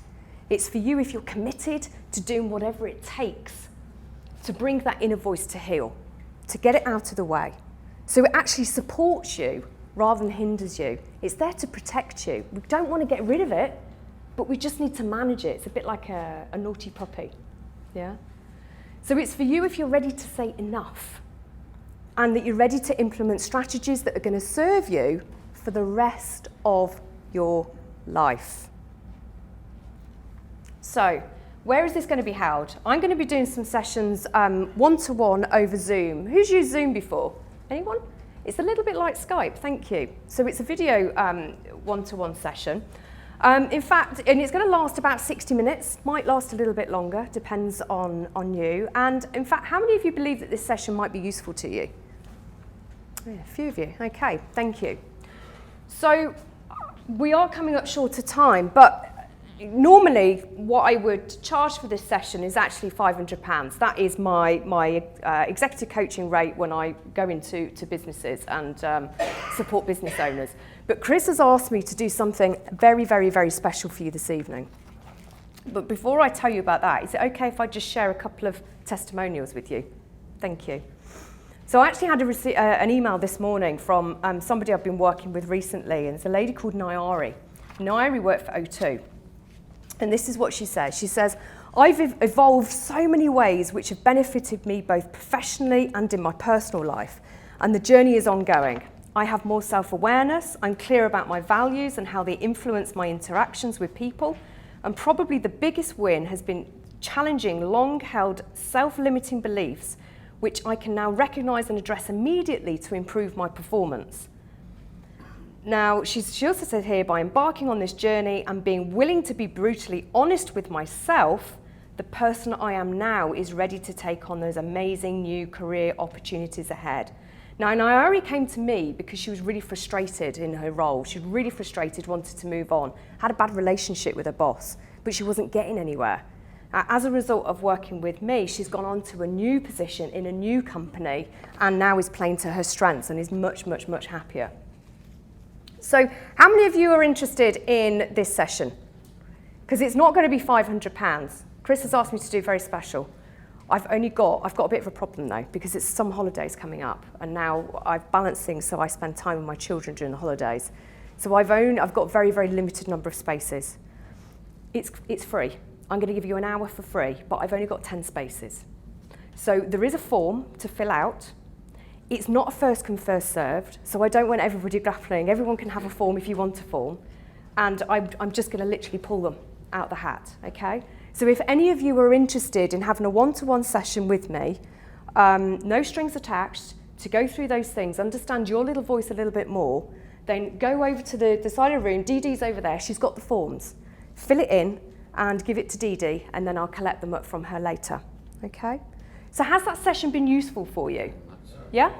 It's for you if you're committed to doing whatever it takes to bring that inner voice to heal, to get it out of the way. So it actually supports you rather than hinders you. It's there to protect you. We don't want to get rid of it, but we just need to manage it. It's a bit like a naughty puppy, yeah? So it's for you if you're ready to say enough and that you're ready to implement strategies that are going to serve you for the rest of your life. So, where is this going to be held? I'm going to be doing some sessions one-to-one over Zoom. Who's used Zoom before? Anyone? It's a little bit like Skype, thank you. So it's a video one-to-one session. In fact, and it's going to last about 60 minutes, might last a little bit longer, depends on you. And in fact, how many of you believe that this session might be useful to you? Yeah, a few of you, okay, thank you. So we are coming up short of time, but normally what I would charge for this session is actually £500. That is my executive coaching rate when I go into businesses and support business owners. But Chris has asked me to do something very, very, very special for you this evening. But before I tell you about that, is it okay if I just share a couple of testimonials with you? Thank you. So I actually had an email this morning from somebody I've been working with recently, and it's a lady called Nairi. Nairi worked for O2. And this is what she says. She says, I've evolved so many ways which have benefited me both professionally and in my personal life. And the journey is ongoing. I have more self-awareness. I'm clear about my values and how they influence my interactions with people. And probably the biggest win has been challenging long-held self-limiting beliefs, which I can now recognise and address immediately to improve my performance. Now, she also said here, by embarking on this journey and being willing to be brutally honest with myself, the person I am now is ready to take on those amazing new career opportunities ahead. Now, Nairi came to me because she was really frustrated in her role. She was really frustrated, wanted to move on, had a bad relationship with her boss, but she wasn't getting anywhere. As a result of working with me, she's gone on to a new position in a new company and now is playing to her strengths and is much, much, much happier. So how many of you are interested in this session? Because it's not going to be £500. Chris has asked me to do very special. I've got a bit of a problem though, because it's some holidays coming up, and now I've balanced things so I spend time with my children during the holidays. So I've got a very, very limited number of spaces. It's free. I'm going to give you an hour for free, but I've only got 10 spaces. So there is a form to fill out. It's not a first come, first served, so I don't want everybody grappling. Everyone can have a form if you want a form, and I'm just going to literally pull them out the hat, okay? So if any of you are interested in having a one-to-one session with me, no strings attached, to go through those things, understand your little voice a little bit more, then go over to the side of the room. Dee Dee's over there, she's got the forms. Fill it in and give it to Dee Dee, and then I'll collect them up from her later, okay? So has that session been useful for you? Yeah?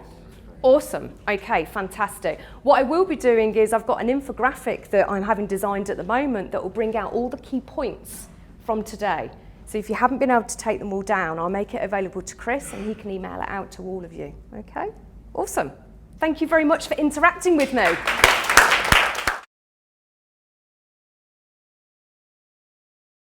Awesome. Okay, fantastic. What I will be doing is I've got an infographic that I'm having designed at the moment that will bring out all the key points from today. So if you haven't been able to take them all down, I'll make it available to Chris and he can email it out to all of you. Okay? Awesome. Thank you very much for interacting with me.